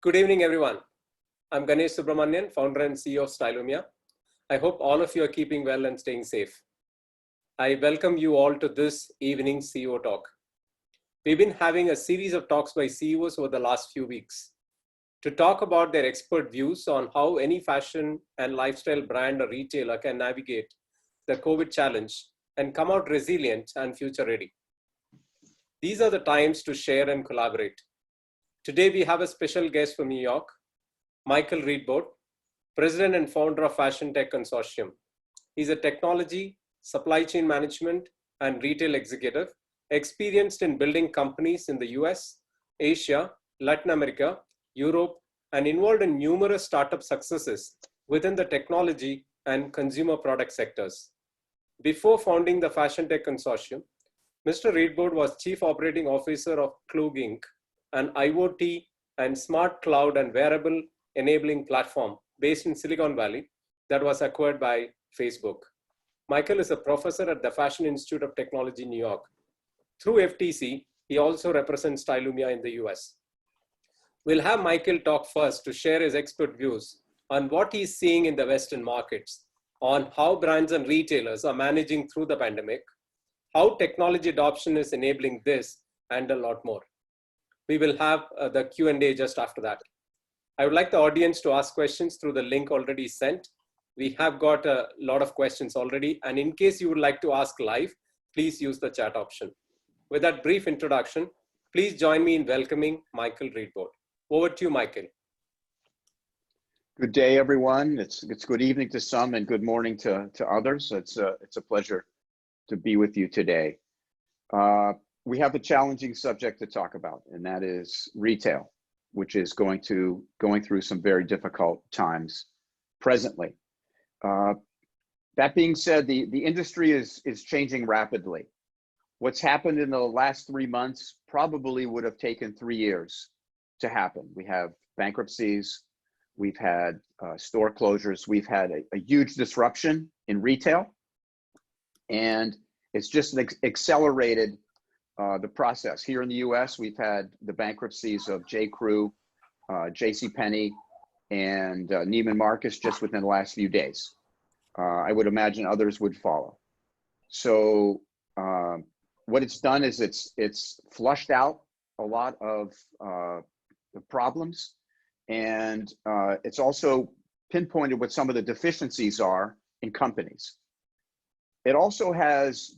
Good evening, everyone. I'm Ganesh Subramanian, founder and CEO of Stylumia. I hope all of you are keeping well and staying safe. I welcome you all to this evening's CEO talk. We've been having a series of talks by CEOs over the last few weeks to talk about their expert views on how any fashion and lifestyle brand or retailer can navigate the COVID challenge and come out resilient and future ready. These are the times to share and collaborate. Today, we have a special guest from New York, Michael Reidbord, President and founder of Fashion Tech Consortium. He's a technology, supply chain management, and retail executive, experienced in building companies in the US, Asia, Latin America, Europe, and involved in numerous startup successes within the technology and consumer product sectors. Before founding the Fashion Tech Consortium, Mr. Reidbord was Chief Operating Officer of Klug Inc., an IoT and smart cloud and wearable enabling platform based in Silicon Valley that was acquired by Facebook. Michael is a professor at the Fashion Institute of Technology, New York. Through FTC, he also represents Stylumia in the US. We'll have Michael talk first to share his expert views on what he's seeing in the Western markets, on how brands and retailers are managing through the pandemic, how technology adoption is enabling this, and a lot more. We will have the Q&A just after that. I would like the audience to ask questions through the link already sent. We have got a lot of questions already, and in case you would like to ask live, please use the chat option. With that brief introduction, please join me in welcoming Michael Reidbord. Over to you, Michael. Good day, everyone. It's good evening to some and good morning to others. It's a pleasure to be with you today. We have a challenging subject to talk about, and that is retail, which is going through some very difficult times presently. That being said, the industry is changing rapidly. What's happened in the last 3 months probably would have taken 3 years to happen. We have bankruptcies, we've had store closures, we've had a huge disruption in retail, and it's just accelerated the process. Here in the US, we've had the bankruptcies of J.Crew, JCPenney, and Neiman Marcus just within the last few days. I would imagine others would follow. So what it's done is it's flushed out a lot of the problems, and it's also pinpointed what some of the deficiencies are in companies. It also has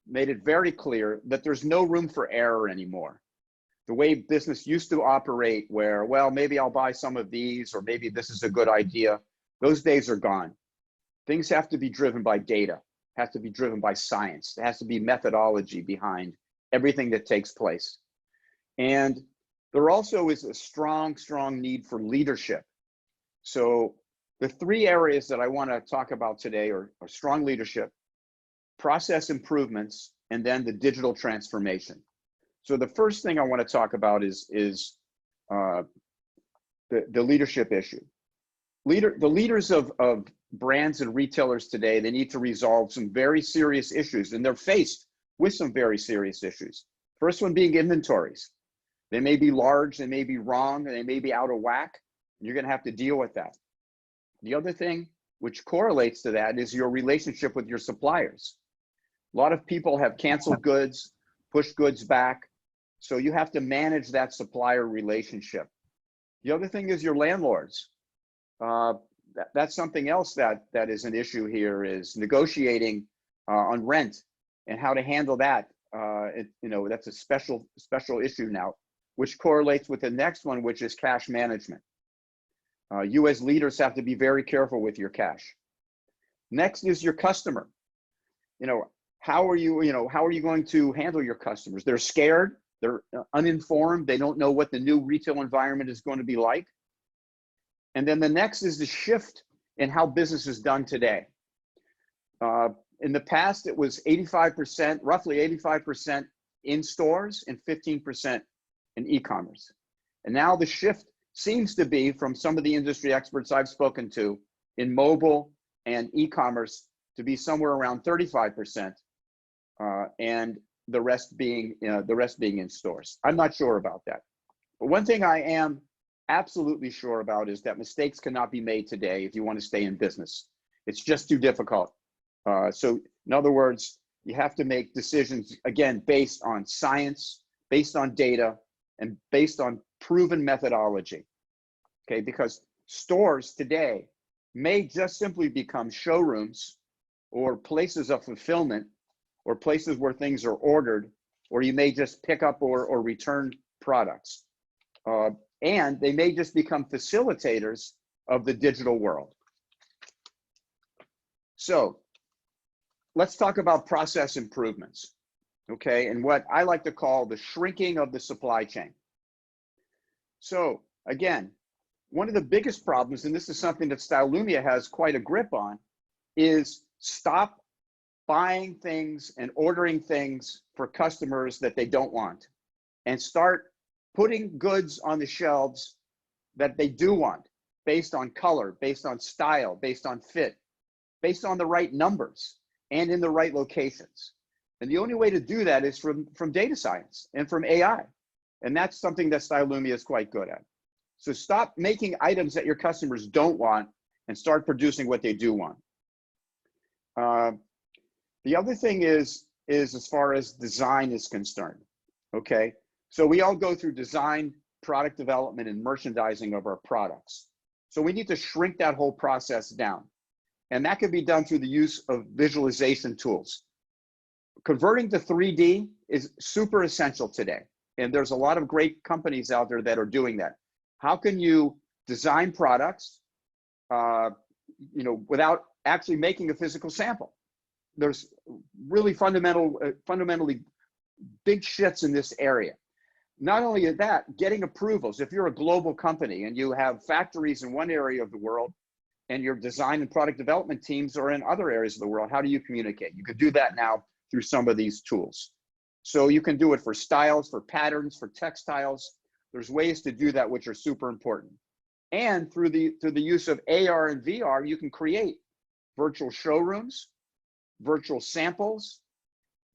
made it very clear that there's no room for error anymore. The way business used to operate where, well, maybe I'll buy some of these, or maybe this is a good idea, those days are gone. Things have to be driven by data, has to be driven by science. There has to be methodology behind everything that takes place. And there also is a strong need for leadership. So the 3 areas that I want to talk about today are strong leadership, process improvements, and then the digital transformation. So the first thing I want to talk about is the leadership issue. The leaders of brands and retailers today, they need to resolve some very serious issues, and they're faced with some very serious issues. First one being inventories. They may be large, they may be wrong, they may be out of whack, and you're going to have to deal with that. The other thing which correlates to that is your relationship with your suppliers. A lot of people have canceled goods, pushed goods back, so you have to manage that supplier relationship. The other thing is your landlords. That's something else that is an issue here, is negotiating on rent and how to handle that. That's a special issue now, which correlates with the next one, which is cash management. You as leaders have to be very careful with your cash. Next is your customer. How are you going to handle your customers? They're scared, they're uninformed, they don't know what the new retail environment is going to be like. And then the next is the shift in how business is done today. In the past, it was 85%, roughly 85% in stores and 15% in e-commerce. And now the shift seems to be, from some of the industry experts I've spoken to, in mobile and e-commerce to be somewhere around 35%, and the rest being in stores. I'm not sure about that. But one thing I am absolutely sure about is that mistakes cannot be made today if you want to stay in business. It's just too difficult. So in other words, you have to make decisions, again, based on science, based on data, and based on proven methodology, okay? Because stores today may just simply become showrooms or places of fulfillment or places where things are ordered, or you may just pick up or return products. And they may just become facilitators of the digital world. So let's talk about process improvements, okay? And what I like to call the shrinking of the supply chain. So again, one of the biggest problems, and this is something that Stylumia has quite a grip on, is stop buying things and ordering things for customers that they don't want, and start putting goods on the shelves that they do want, based on color, based on style, based on fit, based on the right numbers and in the right locations. And the only way to do that is from data science and from AI. And that's something that Stylumia is quite good at. So stop making items that your customers don't want and start producing what they do want. The other thing is as far as design is concerned, okay? So we all go through design, product development, and merchandising of our products. So we need to shrink that whole process down. And that can be done through the use of visualization tools. Converting to 3D is super essential today. And there's a lot of great companies out there that are doing that. How can you design products, without actually making a physical sample? There's really fundamentally big shifts in this area. Not only that, getting approvals. If you're a global company and you have factories in one area of the world and your design and product development teams are in other areas of the world, how do you communicate? You could do that now through some of these tools. So you can do it for styles, for patterns, for textiles. There's ways to do that which are super important. And through the use of AR and VR, you can create virtual showrooms, virtual samples.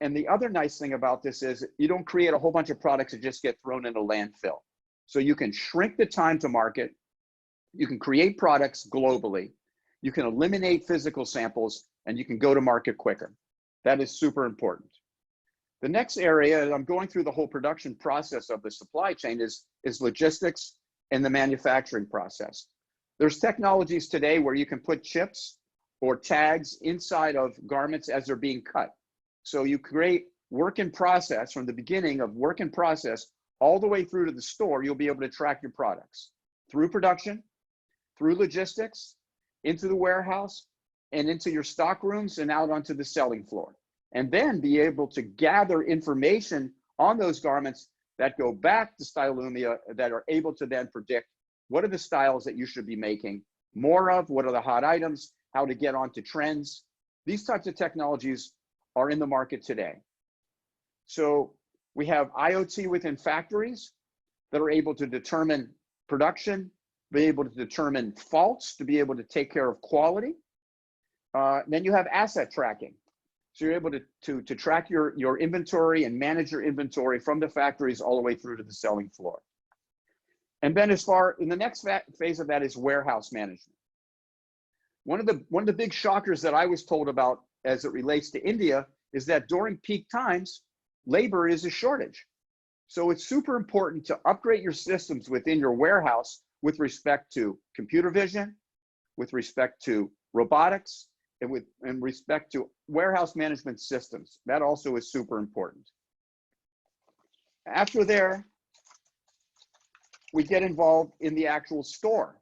And the other nice thing about this is you don't create a whole bunch of products that just get thrown in a landfill. So you can shrink the time to market. You can create products globally. You can eliminate physical samples, and you can go to market quicker. That is super important. The next area, and I'm going through the whole production process of the supply chain, is logistics and the manufacturing process. There's technologies today where you can put chips or tags inside of garments as they're being cut. So you create work in process from the beginning of work in process all the way through to the store. You'll be able to track your products through production, through logistics, into the warehouse, and into your stock rooms and out onto the selling floor. And then be able to gather information on those garments that go back to Stylumia that are able to then predict what are the styles that you should be making more of, what are the hot items, how to get onto trends. These types of technologies are in the market today. So we have IoT within factories that are able to determine production, be able to determine faults, to be able to take care of quality. Then you have asset tracking. So you're able to track your inventory and manage your inventory from the factories all the way through to the selling floor. And then in the next phase of that is warehouse management. One of the big shockers that I was told about as it relates to India is that during peak times, labor is a shortage. So it's super important to upgrade your systems within your warehouse with respect to computer vision, with respect to robotics, and with respect to warehouse management systems. That also is super important. After there, we get involved in the actual store.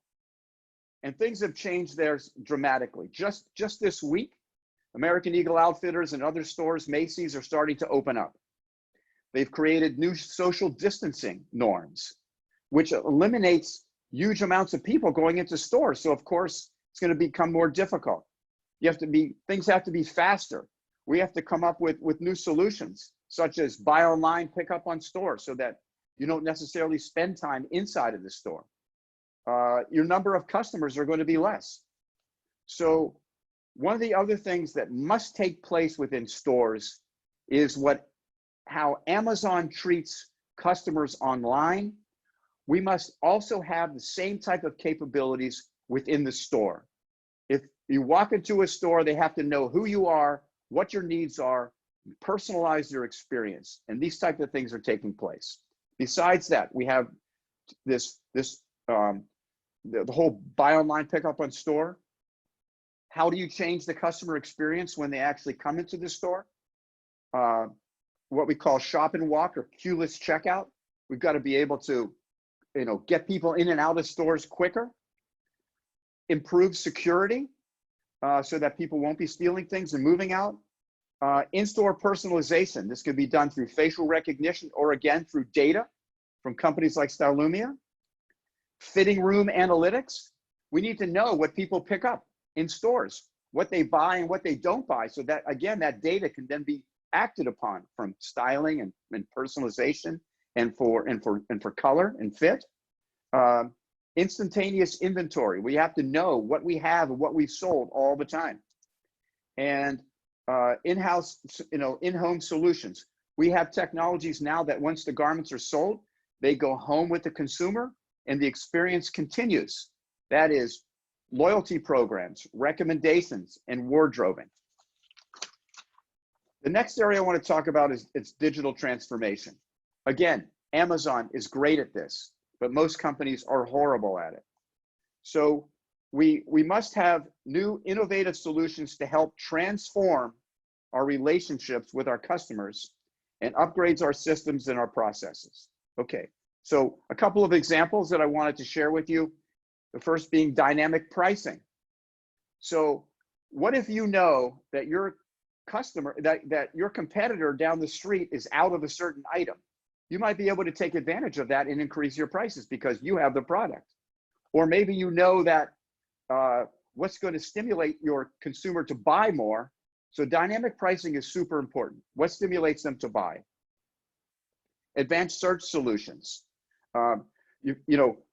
And things have changed there dramatically. Just this week, American Eagle Outfitters and other stores, Macy's, are starting to open up. They've created new social distancing norms, which eliminates huge amounts of people going into stores. So of course, it's going to become more difficult. Things have to be faster. We have to come up with new solutions, such as buy online, pick up on store, so that you don't necessarily spend time inside of the store. Your number of customers are going to be less. So one of the other things that must take place within stores is how Amazon treats customers online, we must also have the same type of capabilities within the store. If you walk into a store, they have to know who you are, what your needs are, personalize your experience, and these type of things are taking place. Besides that, we have the whole buy online, pick up on store. How do you change the customer experience when they actually come into the store? What we call shop and walk or queueless checkout. We've got to be able to, get people in and out of stores quicker. Improve security so that people won't be stealing things and moving out. In-store personalization. This could be done through facial recognition or again through data from companies like Stylumia. Fitting room analytics. We need to know what people pick up in stores, what they buy and what they don't buy, so that again, that data can then be acted upon from styling and personalization and for color and fit. Instantaneous inventory. We have to know what we have and what we've sold all the time. And in-house, in-home solutions. We have technologies now that once the garments are sold, they go home with the consumer and the experience continues. That is loyalty programs, recommendations, and wardrobing. The next area I want to talk about is its digital transformation. Again, Amazon is great at this, but most companies are horrible at it. So we must have new innovative solutions to help transform our relationships with our customers and upgrades our systems and our processes. Okay, so a couple of examples that I wanted to share with you. The first being dynamic pricing. So what if you know that your customer, that your competitor down the street is out of a certain item? You might be able to take advantage of that and increase your prices because you have the product. Or maybe you know that what's going to stimulate your consumer to buy more. So dynamic pricing is super important. What stimulates them to buy? Advanced search solutions.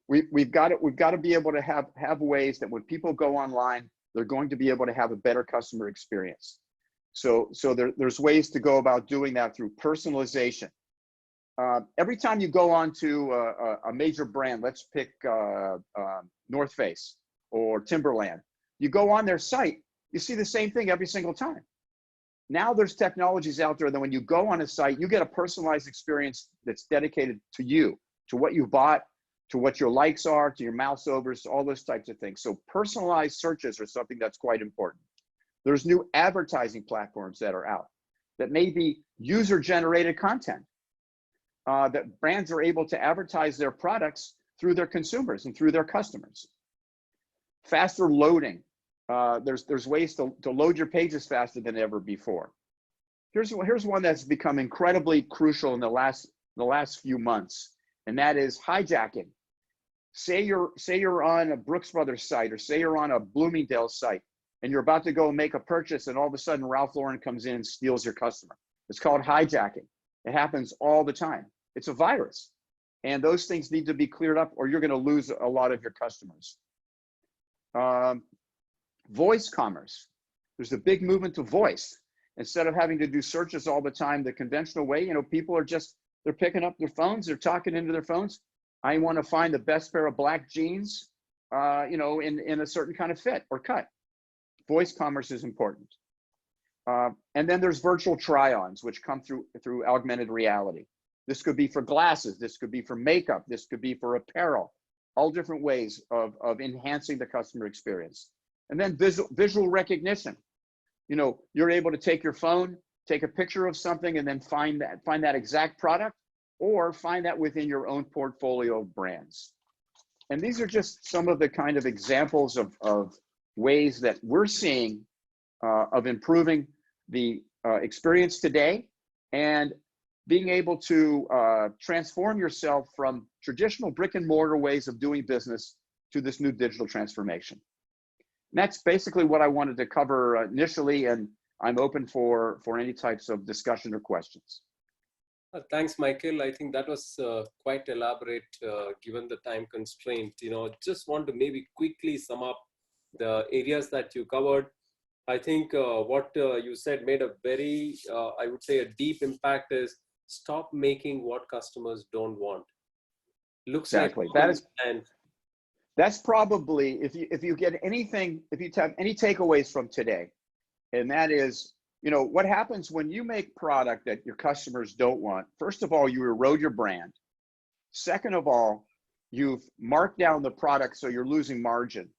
We've got to be able to have ways that when people go online, they're going to be able to have a better customer experience. So there's ways to go about doing that through personalization. Every time you go on to a major brand, let's pick North Face or Timberland, you go on their site, you see the same thing every single time. Now there's technologies out there that when you go on a site, you get a personalized experience that's dedicated to you, to what you bought, to what your likes are, to your mouse overs, all those types of things. So personalized searches are something that's quite important. There's new advertising platforms that are out that may be user-generated content that brands are able to advertise their products through their consumers and through their customers. Faster loading. There's ways to load your pages faster than ever before. Here's one that's become incredibly crucial in the last few months, and that is hijacking. Say you're on a Brooks Brothers site, or say you're on a Bloomingdale's site, and you're about to go make a purchase, and all of a sudden Ralph Lauren comes in and steals your customer. It's called hijacking. It happens all the time. It's a virus, and those things need to be cleared up, or you're going to lose a lot of your customers. Voice commerce. There's a big movement to voice. Instead of having to do searches all the time the conventional way, people are they're picking up their phones, they're talking into their phones. I want to find the best pair of black jeans, in a certain kind of fit or cut. Voice commerce is important. And then there's virtual try-ons, which come through augmented reality. This could be for glasses, this could be for makeup, this could be for apparel, all different ways of enhancing the customer experience. And then visual recognition. You're able to take your phone, take a picture of something, and then find that exact product, or find that within your own portfolio of brands. And these are just some of the kind of examples of ways that we're seeing of improving the experience today and being able to transform yourself from traditional brick and mortar ways of doing business to this new digital transformation. And that's basically what I wanted to cover initially, and I'm open for any types of discussion or questions. Thanks, Michael. I think that was quite elaborate given the time constraint. Just want to maybe quickly sum up the areas that you covered. I think what you said made a very, I would say, a deep impact is stop making what customers don't want. Looks like Exactly. That is, and that's probably, if you get anything, if you have any takeaways from today, and that is, you know, what happens when you make product that your customers don't want. First of all, you erode your brand. Second of all, you've marked down the product, so you're losing margin.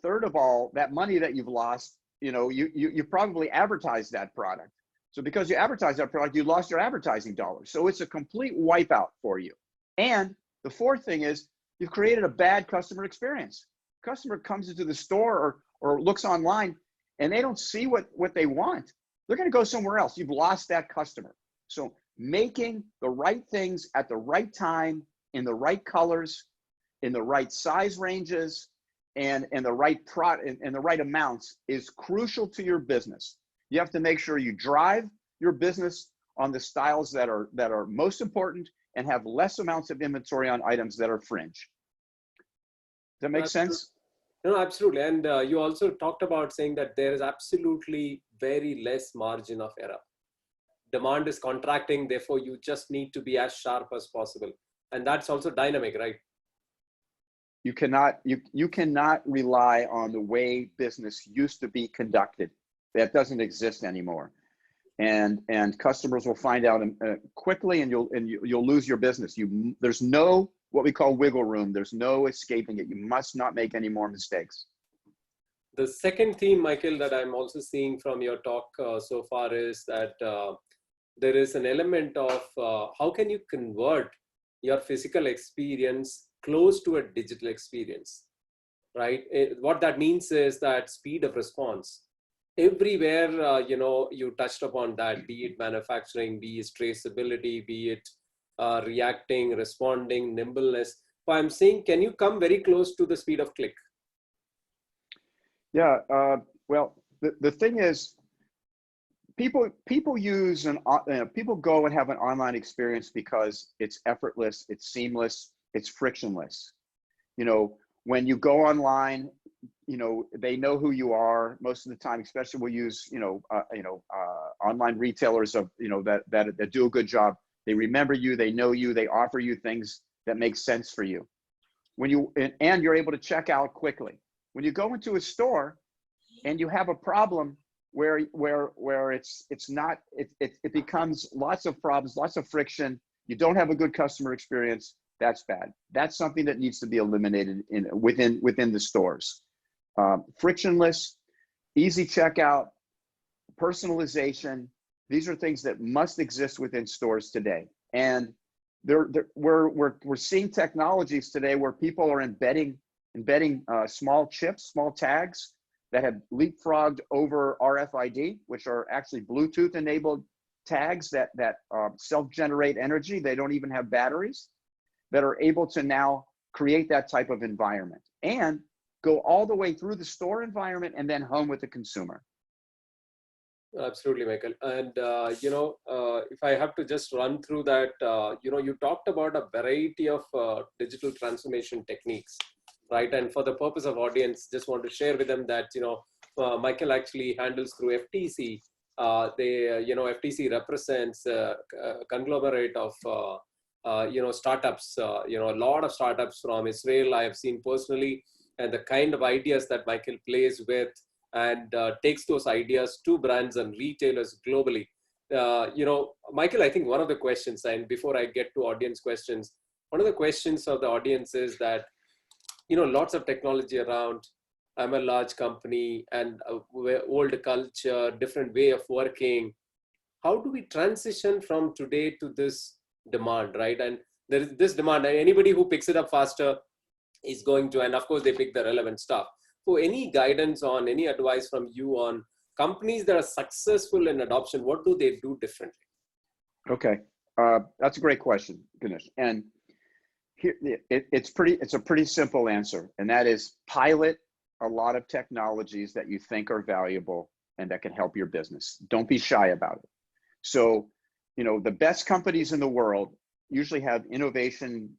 Third of all, that money that you've lost, you know, you probably advertised that product. So because you advertised that product, you lost your advertising dollars. So it's a complete wipeout for you. And the fourth thing is you've created a bad customer experience. Customer comes into the store or looks online and they don't see what they want. They're going to go somewhere else. You've lost that customer. So making the right things at the right time, in the right colors, in the right size ranges, and the right product and the right amounts is crucial to your business. You have to make sure you drive your business on the styles that are most important and have less amounts of inventory on items that are fringe. Does that make sense? No, absolutely. And you also talked about saying that there is absolutely very less margin of error. Demand is contracting, therefore you just need to be as sharp as possible. And that's also dynamic, right? You cannot rely on the way business used to be conducted. That doesn't exist anymore. And customers will find out quickly, and you'll lose your business. There's no what we call wiggle room. There's no escaping it. You must not make any more mistakes. The second theme, Michael, that I'm also seeing from your talk so far is that there is an element of how can you convert your physical experience close to a digital experience, right? What that means is that speed of response. Everywhere, you know, you touched upon that, be it manufacturing, be it traceability, be it reacting, responding, nimbleness. So I'm saying, can you come very close to the speed of click? Yeah, well, the thing is, people use people go and have an online experience because it's effortless, it's seamless, it's frictionless. You know, when you go online, you know, they know who you are most of the time. Especially we'll use online retailers of that do a good job. They remember you, they know you, they offer you things that make sense for you. And you're able to check out quickly. When you go into a store and you have a problem where it becomes lots of problems, lots of friction, you don't have a good customer experience, that's bad. That's something that needs to be eliminated within the stores. Frictionless, easy checkout, personalization, these are things that must exist within stores today. And we're seeing technologies today where people are embedding small chips, small tags that have leapfrogged over RFID, which are actually Bluetooth enabled tags that self-generate energy. They don't even have batteries, that are able to now create that type of environment and go all the way through the store environment and then home with the consumer. Absolutely, Michael. And, if I have to just run through that, you talked about a variety of digital transformation techniques, right? And for the purpose of audience, just want to share with them that, Michael actually handles through FTC. FTC represents a conglomerate of, startups, a lot of startups from Israel I have seen personally, and the kind of ideas that Michael plays with and takes those ideas to brands and retailers globally. Michael, I think one of the questions, and before I get to audience questions, one of the questions of the audience is that, lots of technology around. I'm a large company and old culture, different way of working. How do we transition from today to this demand, right? And there is this demand, and anybody who picks it up faster is going to, and of course they pick the relevant stuff. So any guidance on, any advice from you on companies that are successful in adoption, what do they do differently? Okay, that's a great question, Ganesh. And here, it's a pretty simple answer, and that is pilot a lot of technologies that you think are valuable and that can help your business. Don't be shy about it. So, the best companies in the world usually have innovation,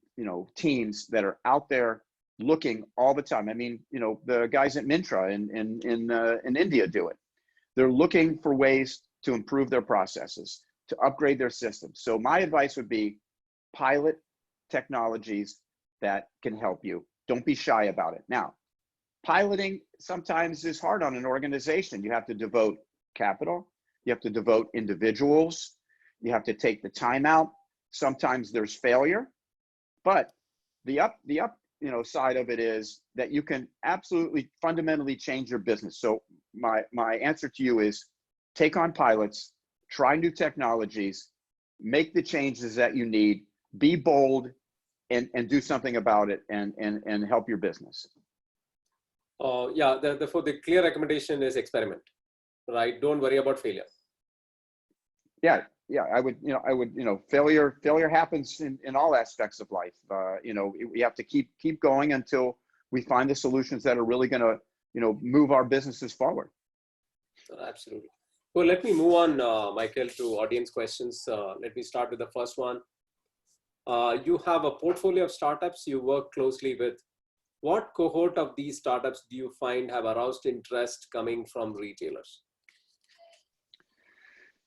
teams that are out there looking all the time. I mean, the guys at Mintra in India do it. They're looking for ways to improve their processes, to upgrade their systems. So my advice would be pilot technologies that can help you. Don't be shy about it. Now, piloting sometimes is hard on an organization. You have to devote capital, you have to devote individuals, you have to take the time out. Sometimes there's failure, but the up side of it is that you can absolutely fundamentally change your business. So my answer to you is take on pilots, try new technologies, make the changes that you need, be bold, and do something about it, and help your business. Yeah, therefore the clear recommendation is experiment, right? Don't worry about failure. Yeah, I would, failure happens in all aspects of life. We have to keep going until we find the solutions that are really going to, move our businesses forward. Absolutely. Well, let me move on, Michael, to audience questions. Let me start with the first one. You have a portfolio of startups you work closely with. What cohort of these startups do you find have aroused interest coming from retailers?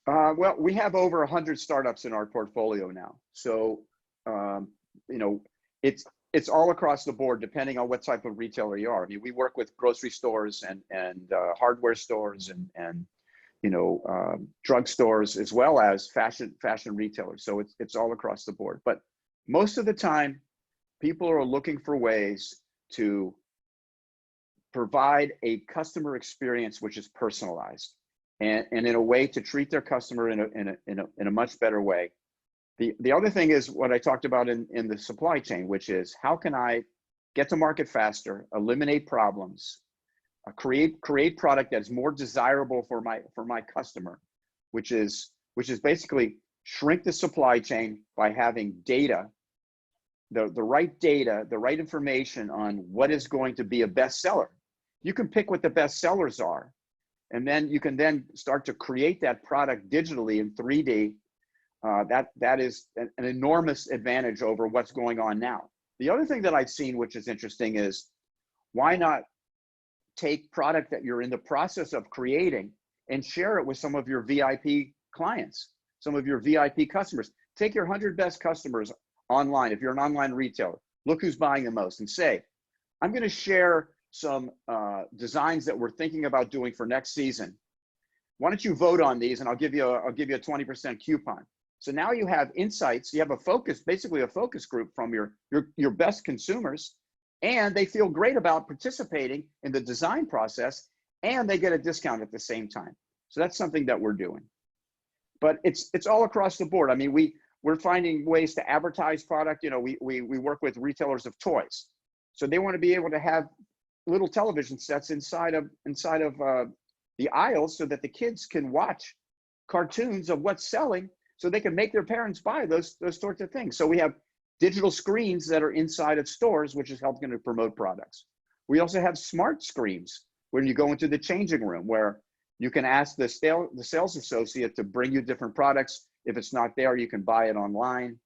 Well, we have over 100 startups in our portfolio now. So, it's all across the board, depending on what type of retailer you are. I mean, we work with grocery stores and hardware stores and drug stores, as well as fashion retailers. So it's all across the board. But most of the time, people are looking for ways to provide a customer experience which is personalized, and in a way to treat their customer in a much better way. The other thing is what I talked about in the supply chain, which is how can I get to market faster, eliminate problems, create product that's more desirable for my customer, which is basically shrink the supply chain by having data, the right data, the right information on what is going to be a bestseller. You can pick what the best sellers are, and then you can then start to create that product digitally in 3D. That is an enormous advantage over what's going on now. The other thing that I've seen, which is interesting, is why not take product that you're in the process of creating and share it with some of your VIP clients, some of your VIP customers. Take your 100 best customers online. If you're an online retailer, look who's buying the most and say, I'm going to share some designs that we're thinking about doing for next season. Why don't you vote on these, and I'll give you a 20% coupon. So now you have insights. You have basically a focus group from your best consumers, and they feel great about participating in the design process, and they get a discount at the same time. So that's something that we're doing. But it's all across the board. I mean, we're finding ways to advertise product. We work with retailers of toys, so they want to be able to have little television sets inside of the aisles so that the kids can watch cartoons of what's selling, so they can make their parents buy those sorts of things. So we have digital screens that are inside of stores, which is helping to promote products. We also have smart screens when you go into the changing room, where you can ask the sales associate to bring you different products. If it's not there, you can buy it online.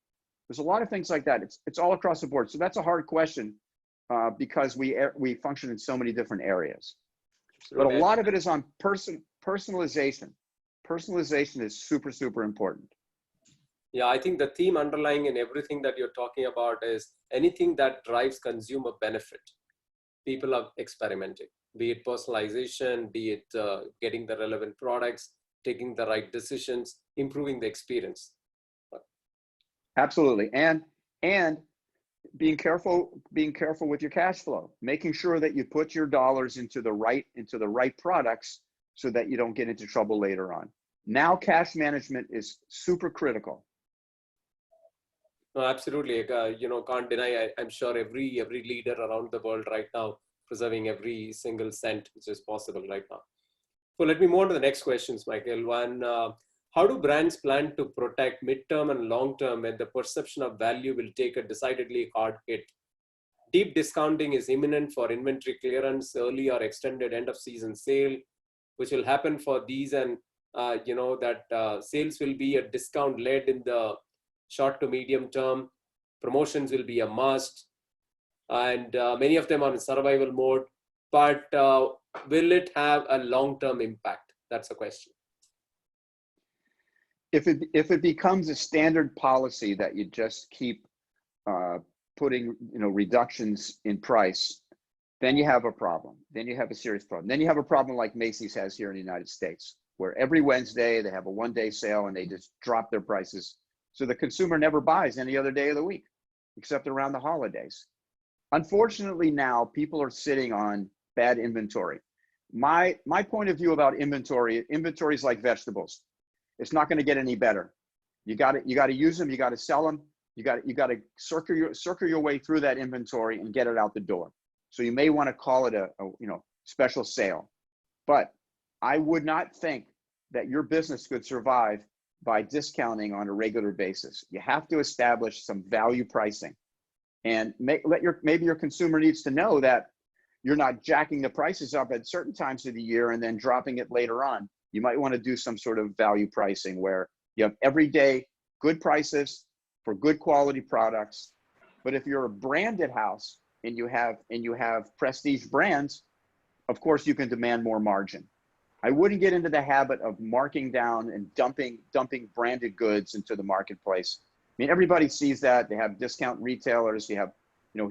There's a lot of things like that. It's all across the board. So that's a hard question because we function in so many different areas. But a lot of it is on personalization. Personalization is super, super important. Yeah, I think the theme underlying in everything that you're talking about is anything that drives consumer benefit. People are experimenting, be it personalization, be it getting the relevant products, taking the right decisions, improving the experience. Absolutely. And being careful with your cash flow, making sure that you put your dollars into the right products so that you don't get into trouble later on. Now, cash management is super critical. No, absolutely. Can't deny. I'm sure every leader around the world right now preserving every single cent which is possible right now. So let me move on to the next questions, Michael. One, how do brands plan to protect midterm and long term when the perception of value will take a decidedly hard hit? Deep discounting is imminent for inventory clearance, early or extended end of season sale, which will happen for these, and sales will be a discount led in the short to medium term. Promotions will be a must, and many of them are in survival mode. But will it have a long-term impact? That's a question. If it becomes a standard policy that you just keep putting, reductions in price, then you have a problem. Then you have a serious problem. Then you have a problem like Macy's has here in the United States, where every Wednesday they have a one-day sale and they just drop their prices. So the consumer never buys any other day of the week, except around the holidays. Unfortunately, now people are sitting on bad inventory. My point of view about inventory is like vegetables. It's not going to get any better. You got to use them. You got to sell them. You got to circle your way through that inventory and get it out the door. So you may want to call it a special sale, but I would not think that your business could survive by discounting on a regular basis. You have to establish some value pricing, and maybe your consumer needs to know that you're not jacking the prices up at certain times of the year and then dropping it later on. You might want to do some sort of value pricing where you have everyday good prices for good quality products. But if you're a branded house and you have prestige brands, of course you can demand more margin. I wouldn't get into the habit of marking down and dumping branded goods into the marketplace. I mean, everybody sees that. They have discount retailers. You have,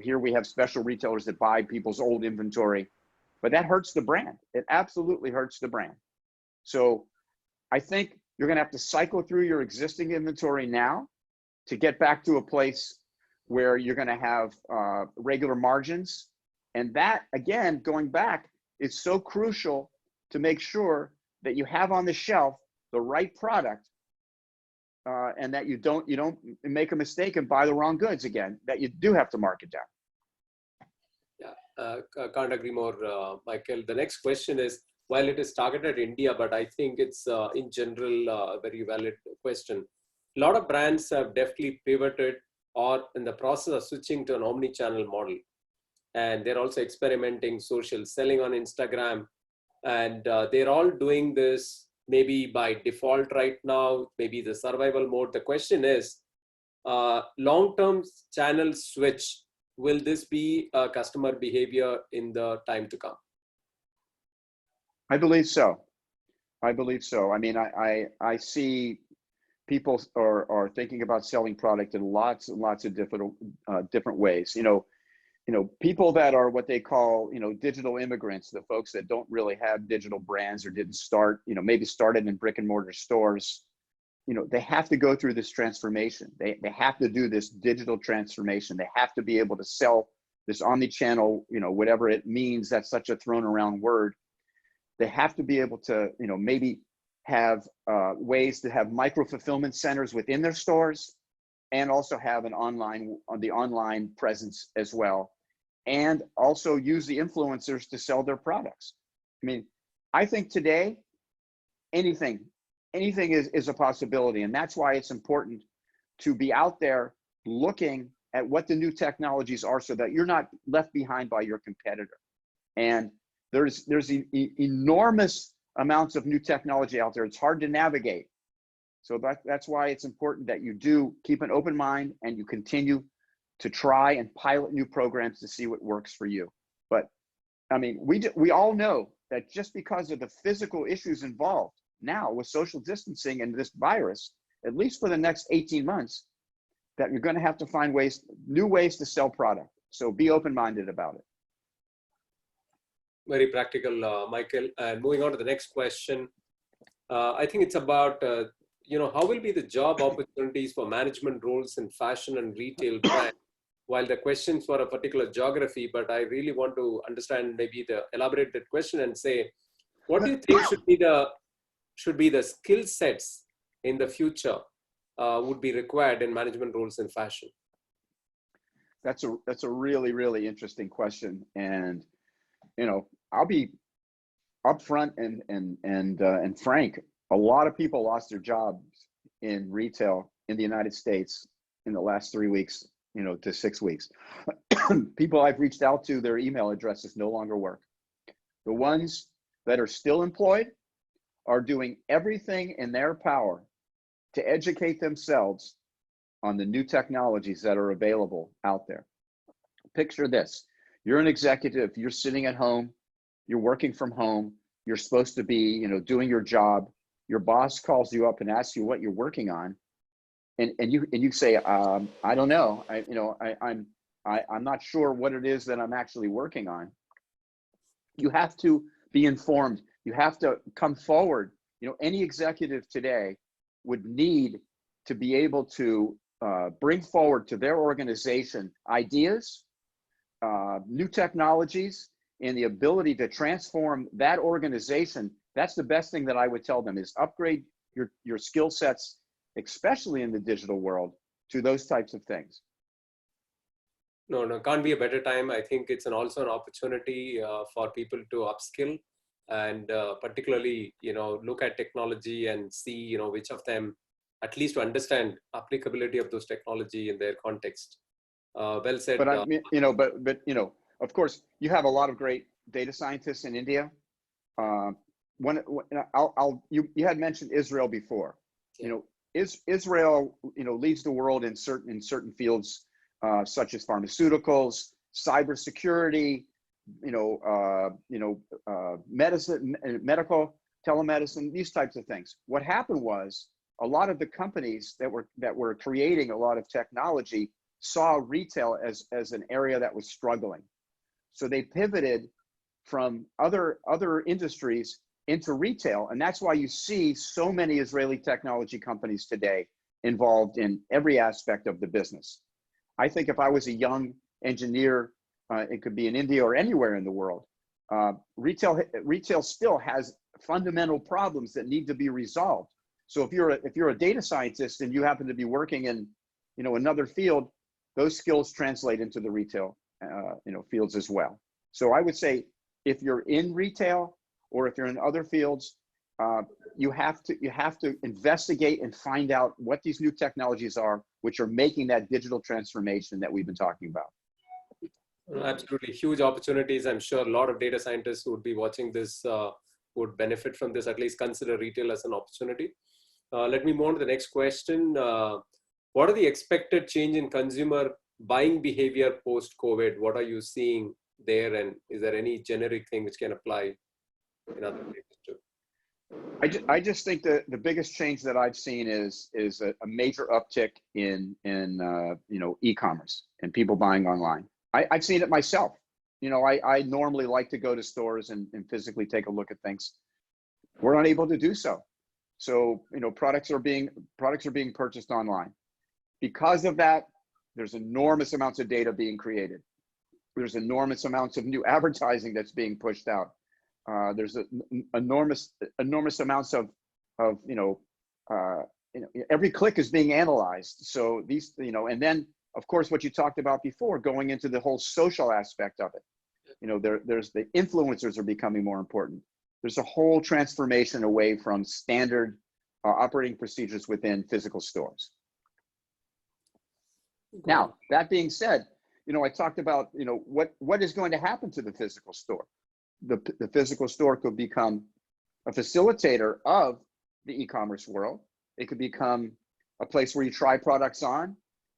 here we have special retailers that buy people's old inventory, but that hurts the brand. It absolutely hurts the brand. So I think you're going to have to cycle through your existing inventory now to get back to a place where you're going to have regular margins. And that, again, going back, is so crucial to make sure that you have on the shelf the right product, and that you don't make a mistake and buy the wrong goods again, that you do have to mark it down. Yeah, can't agree more, Michael. The next question is, while it is targeted at India, but I think it's in general a very valid question. A lot of brands have deftly pivoted or in the process of switching to an omni-channel model. And they're also experimenting social selling on Instagram. And they're all doing this maybe by default right now, maybe the survival mode. The question is, long-term channel switch, will this be customer behavior in the time to come? I believe so. I believe so. I mean, I see people are thinking about selling product in lots and lots of different ways. People that are what they call, digital immigrants, the folks that don't really have digital brands or didn't start, maybe started in brick and mortar stores, they have to go through this transformation. They have to do this digital transformation. They have to be able to sell this omni-channel, whatever it means. That's such a thrown around word. They have to be able to, maybe have ways to have micro fulfillment centers within their stores, and also have the online presence as well, and also use the influencers to sell their products. I mean, I think today, anything is a possibility, and that's why it's important to be out there looking at what the new technologies are, so that you're not left behind by your competitor. And there's enormous amounts of new technology out there. It's hard to navigate. So that's why it's important that you do keep an open mind and you continue to try and pilot new programs to see what works for you. But I mean, we all know that just because of the physical issues involved now with social distancing and this virus, at least for the next 18 months, that you're going to have to find new ways to sell product. So be open-minded about it. Very practical, Michael. And moving on to the next question, I think it's about, how will be the job opportunities for management roles in fashion and retail brand? While the questions for a particular geography, but I really want to understand maybe the elaborated question and say, what do you think should be the skill sets in the future would be required in management roles in fashion? That's a really, really interesting question. And I'll be upfront and frank. A lot of people lost their jobs in retail in the United States in the last 3 weeks, to 6 weeks. People I've reached out to, their email addresses no longer work. The ones that are still employed are doing everything in their power to educate themselves on the new technologies that are available out there. Picture this. You're an executive, you're sitting at home, you're working from home, you're supposed to be, doing your job. Your boss calls you up and asks you what you're working on. and you say, I don't know, I'm not sure what it is that I'm actually working on. You have to be informed. You have to come forward. Any executive today would need to be able to bring forward to their organization ideas, new technologies, and the ability to transform that organization. That's the best thing that I would tell them, is upgrade your skill sets, especially in the digital world, to those types of things. No, can't be a better time. I think it's also an opportunity for people to upskill and particularly, look at technology and see, which of them, at least to understand applicability of those technology in their context. Well said. But I mean, but of course, you have a lot of great data scientists in India. You had mentioned Israel before. Yeah. Israel, leads the world in certain fields, such as pharmaceuticals, cybersecurity, medicine, medical, telemedicine, these types of things. What happened was, a lot of the companies that were creating a lot of technology saw retail as an area that was struggling. So they pivoted from other industries into retail. And that's why you see so many Israeli technology companies today involved in every aspect of the business. I think if I was a young engineer, it could be in India or anywhere in the world, retail still has fundamental problems that need to be resolved. So if you're a data scientist and you happen to be working in another field, those skills translate into the retail fields as well. So I would say, if you're in retail or if you're in other fields, you have to investigate and find out what these new technologies are, which are making that digital transformation that we've been talking about. Absolutely, huge opportunities. I'm sure a lot of data scientists who would be watching this would benefit from this, at least consider retail as an opportunity. Let me move on to the next question. What are the expected change in consumer buying behavior post-COVID? What are you seeing there? And is there any generic thing which can apply in other places too? I just think that the biggest change that I've seen is a major uptick in e-commerce and people buying online. I've seen it myself. I normally like to go to stores and physically take a look at things. We're unable to do so. So products are being purchased online. Because of that, there's enormous amounts of data being created. There's enormous amounts of new advertising that's being pushed out. There's enormous amounts of every click is being analyzed. So these, and then of course what you talked about before, going into the whole social aspect of it. There's the influencers are becoming more important. There's a whole transformation away from standard operating procedures within physical stores. Now, that being said, I talked about, what is going to happen to the physical store. The physical store could become a facilitator of the e-commerce world. It could become a place where you try products on.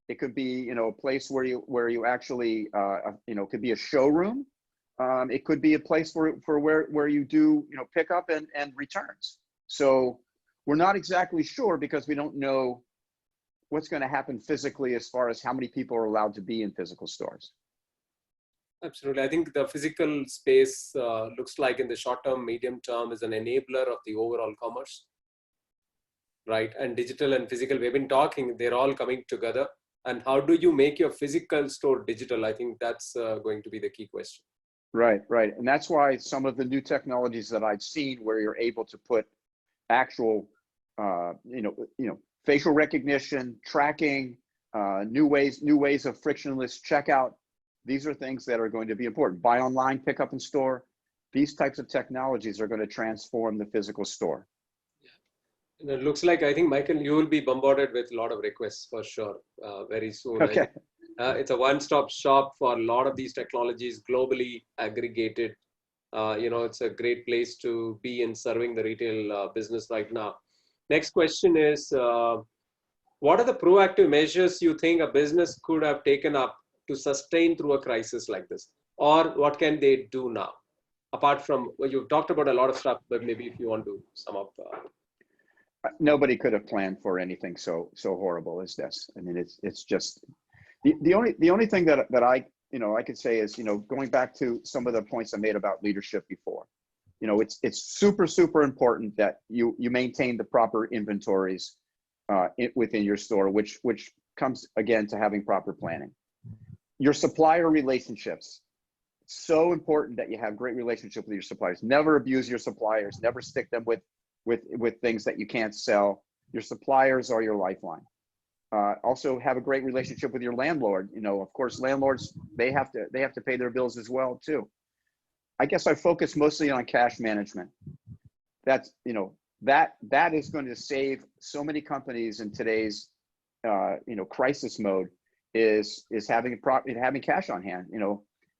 It could be, a place where you actually, could be a showroom. It could be a place for where you do, pickup and returns. So we're not exactly sure, because we don't know what's going to happen physically as far as how many people are allowed to be in physical stores. Absolutely. I think the physical space looks like in the short term, medium term is an enabler of the overall commerce, right? And digital and physical, we've been talking, they're all coming together. And how do you make your physical store digital? I think that's going to be the key question. Right. And that's why some of the new technologies that I've seen, where you're able to put actual, facial recognition, tracking, new ways of frictionless checkout. These are things that are going to be important. Buy online, pick up in store. These types of technologies are going to transform the physical store. Yeah. And it looks like, I think, Michael, you will be bombarded with a lot of requests for sure very soon. Okay. It's a one-stop shop for a lot of these technologies, globally aggregated. It's a great place to be in serving the retail business right now. Next question is, what are the proactive measures you think a business could have taken up to sustain through a crisis like this? Or what can they do now? Apart from, well, you've talked about a lot of stuff, but maybe if you want to sum up. nobody could have planned for anything so horrible as this. I mean, it's just the only thing that I I could say is, going back to some of the points I made about leadership before. It's super important that you maintain the proper inventories within your store, which comes again to having proper planning. Your supplier relationships, so important that you have great relationship with your suppliers. Never abuse your suppliers. Never stick them with things that you can't sell. Your suppliers are your lifeline. Also have a great relationship with your landlord. Of course, landlords, they have to pay their bills as well too. I guess I focus mostly on cash management. That's, that is going to save so many companies in today's, crisis mode, is having cash on hand.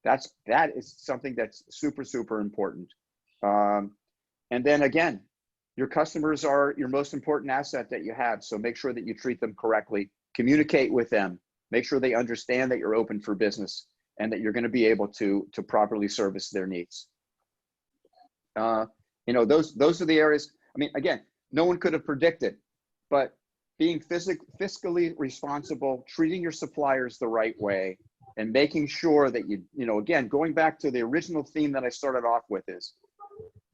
That is something that's super important. And then again, your customers are your most important asset that you have. So make sure that you treat them correctly, communicate with them, make sure they understand that you're open for business and that you're going to be able to properly service their needs. Those are the areas. I mean, again, no one could have predicted, but being fiscally responsible, treating your suppliers the right way, and making sure that again, going back to the original theme that I started off with, is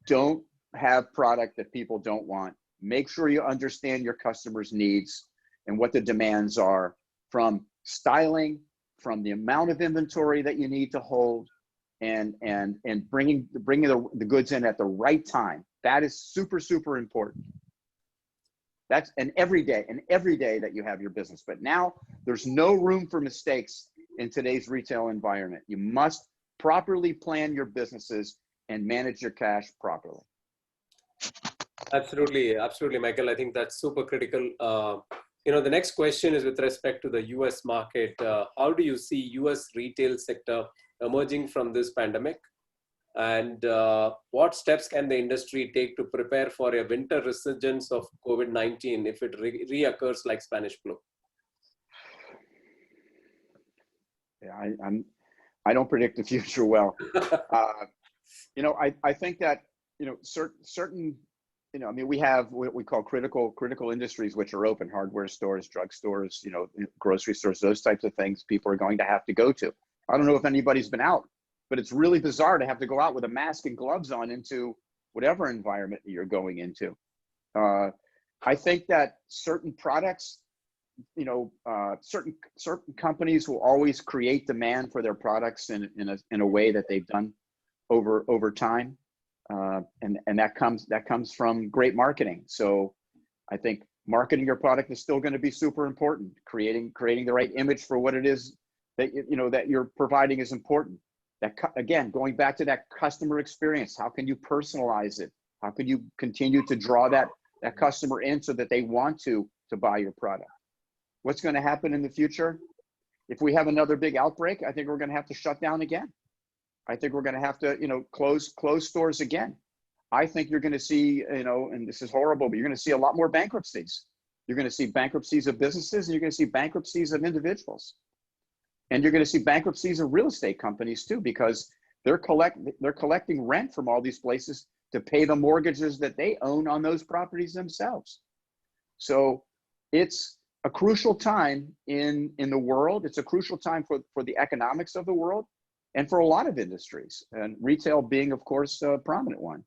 don't have product that people don't want. Make sure you understand your customers' needs and what the demands are, from styling, from the amount of inventory that you need to hold, and bringing the goods in at the right time. That is super important. That's every day that you have your business. But now there's no room for mistakes in today's retail environment. You must properly plan your businesses and manage your cash properly. Absolutely, Michael. I think that's super critical. The next question is with respect to the US market. How do you see US retail sector emerging from this pandemic? And what steps can the industry take to prepare for a winter resurgence of COVID-19 if it reoccurs like Spanish flu? Yeah, I don't predict the future well. I think that certain I mean, we have what we call critical industries, which are open: hardware stores, drug stores, grocery stores, those types of things people are going to have to go to. I don't know if anybody's been out, but it's really bizarre to have to go out with a mask and gloves on into whatever environment you're going into. I think that certain products, certain companies will always create demand for their products in a way that they've done over time. And that comes from great marketing. So I think marketing your product is still going to be super important. Creating the right image for what it is that that you're providing is important. That, again, going back to that customer experience, how can you personalize it? How can you continue to draw that customer in so that they want to buy your product? What's going to happen in the future? If we have another big outbreak, I think we're going to have to shut down again. I think we're going to have to, close stores again. I think you're going to see, and this is horrible, but you're going to see a lot more bankruptcies. You're going to see bankruptcies of businesses, and you're going to see bankruptcies of individuals. And you're going to see bankruptcies of real estate companies too, because they're collecting rent from all these places to pay the mortgages that they own on those properties themselves. So it's a crucial time in the world. It's a crucial time for the economics of the world and for a lot of industries, and retail being, of course, a prominent one.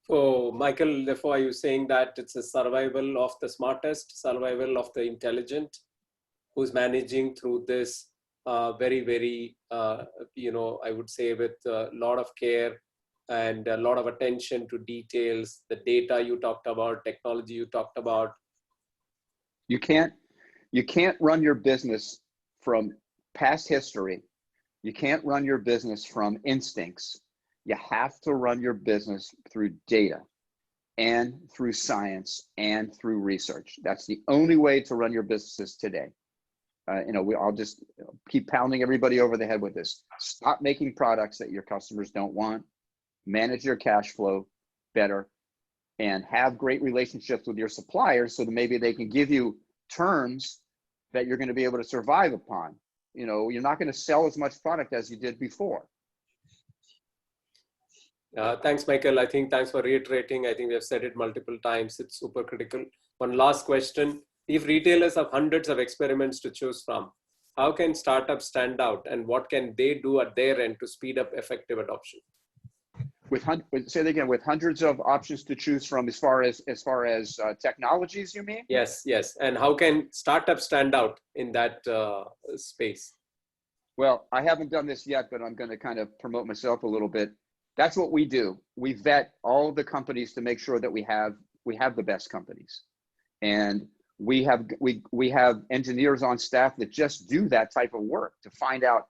So, Michael, therefore, are you saying that it's a survival of the smartest, survival of the intelligent, who's managing through this very, very, I would say with a lot of care and a lot of attention to details, the data you talked about, technology you talked about? You can't run your business from past history. You can't run your business from instincts. You have to run your business through data and through science and through research. That's the only way to run your businesses today. I'll just keep pounding everybody over the head with this. Stop making products that your customers don't want. Manage your cash flow better, and have great relationships with your suppliers so that maybe they can give you terms that you're going to be able to survive upon. You're not going to sell as much product as you did before. Thanks, Michael. I think thanks for reiterating. I think we have said it multiple times. It's super critical. One last question. If retailers have hundreds of experiments to choose from, how can startups stand out and what can they do at their end to speed up effective adoption? Say that again, with hundreds of options to choose from as far as technologies, you mean? Yes, yes. And how can startups stand out in that space? Well, I haven't done this yet, but I'm going to kind of promote myself a little bit. That's what we do. We vet all of the companies to make sure that we have the best companies. And we have engineers on staff that just do that type of work to find out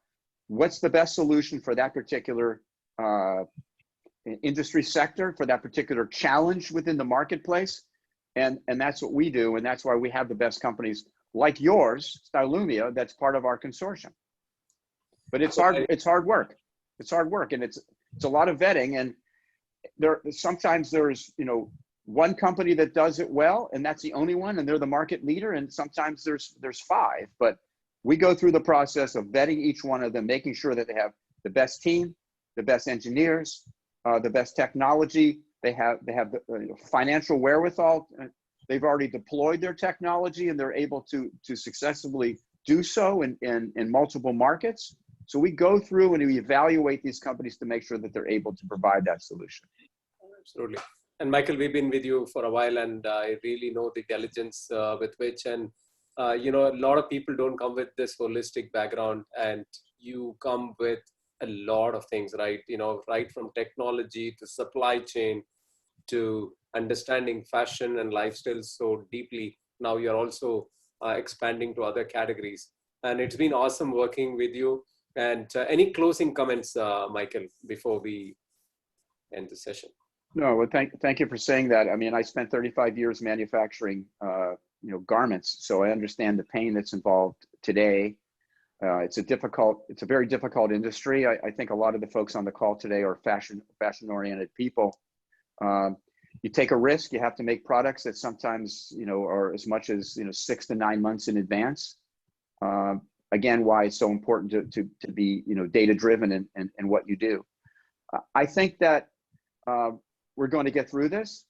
what's the best solution for that particular industry sector, for that particular challenge within the marketplace. And that's what we do. And that's why we have the best companies like yours, Stylumia, that's part of our consortium. But it's hard work. It's hard work, and it's a lot of vetting. And sometimes there's one company that does it well, and that's the only one, and they're the market leader. And sometimes there's five. But we go through the process of vetting each one of them, making sure that they have the best team, the best engineers, the best technology. They have the financial wherewithal. They've already deployed their technology, and they're able to successfully do so in multiple markets. So we go through and we evaluate these companies to make sure that they're able to provide that solution. Absolutely. And Michael, we've been with you for a while, and I really know the diligence with which, and a lot of people don't come with this holistic background, and you come with a lot of things, right? Right from technology to supply chain to understanding fashion and lifestyle so deeply. Now you're also expanding to other categories, and it's been awesome working with you. And any closing comments, Michael, before we end the session? No, well, thank you for saying that. I mean, I spent 35 years manufacturing, garments, so I understand the pain that's involved today. It's a very difficult industry. I think a lot of the folks on the call today are fashion-oriented people. You take a risk. You have to make products that sometimes, are as much as 6 to 9 months in advance. Again, why it's so important to be data-driven in what you do. I think that we're going to get through this.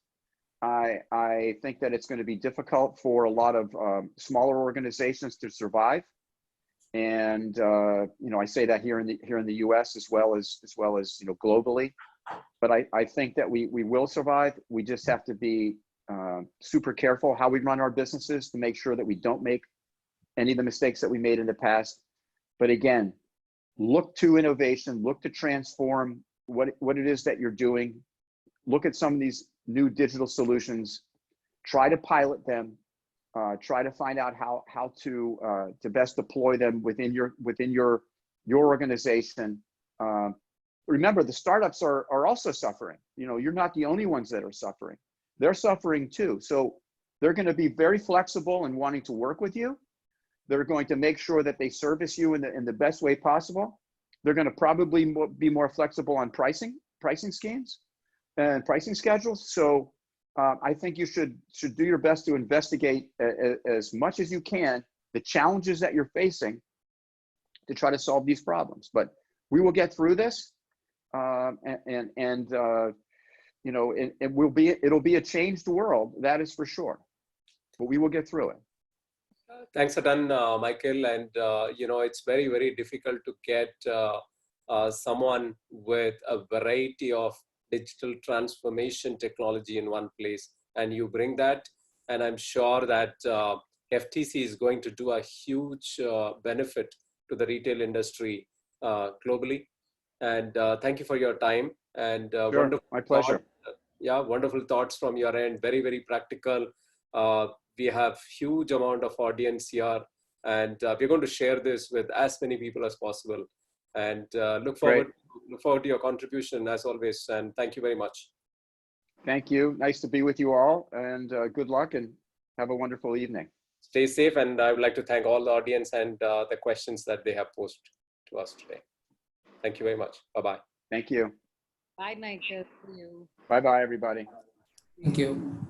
I think that it's going to be difficult for a lot of smaller organizations to survive, and I say that here in the U.S. as well as globally. But I think that we will survive. We just have to be super careful how we run our businesses to make sure that we don't make any of the mistakes that we made in the past. But again, look to innovation, look to transform what it is that you're doing. Look at some of these new digital solutions, try to pilot them, try to find out how to best deploy them within your organization. Remember, the startups are also suffering. You're not the only ones that are suffering. They're suffering too. So they're going to be very flexible in wanting to work with you. They're going to make sure that they service you in the best way possible. They're going to probably be more flexible on pricing schemes and pricing schedules. So I think you should do your best to investigate as much as you can the challenges that you're facing to try to solve these problems. But we will get through this, it'll be a changed world, that is for sure. But we will get through it. Thanks a ton, Michael. And, it's very, very difficult to get someone with a variety of digital transformation technology in one place. And you bring that. And I'm sure that FTC is going to do a huge benefit to the retail industry globally. And thank you for your time. And sure, wonderful my pleasure. Wonderful thoughts from your end. Very, very practical. We have huge amount of audience here, and we're going to share this with as many people as possible. And look forward to your contribution as always. And thank you very much. Thank you. Nice to be with you all, and good luck, and have a wonderful evening. Stay safe, and I would like to thank all the audience and the questions that they have posed to us today. Thank you very much. Bye-bye. Thank you. Bye, Michael. See you. Bye-bye, everybody. Thank you.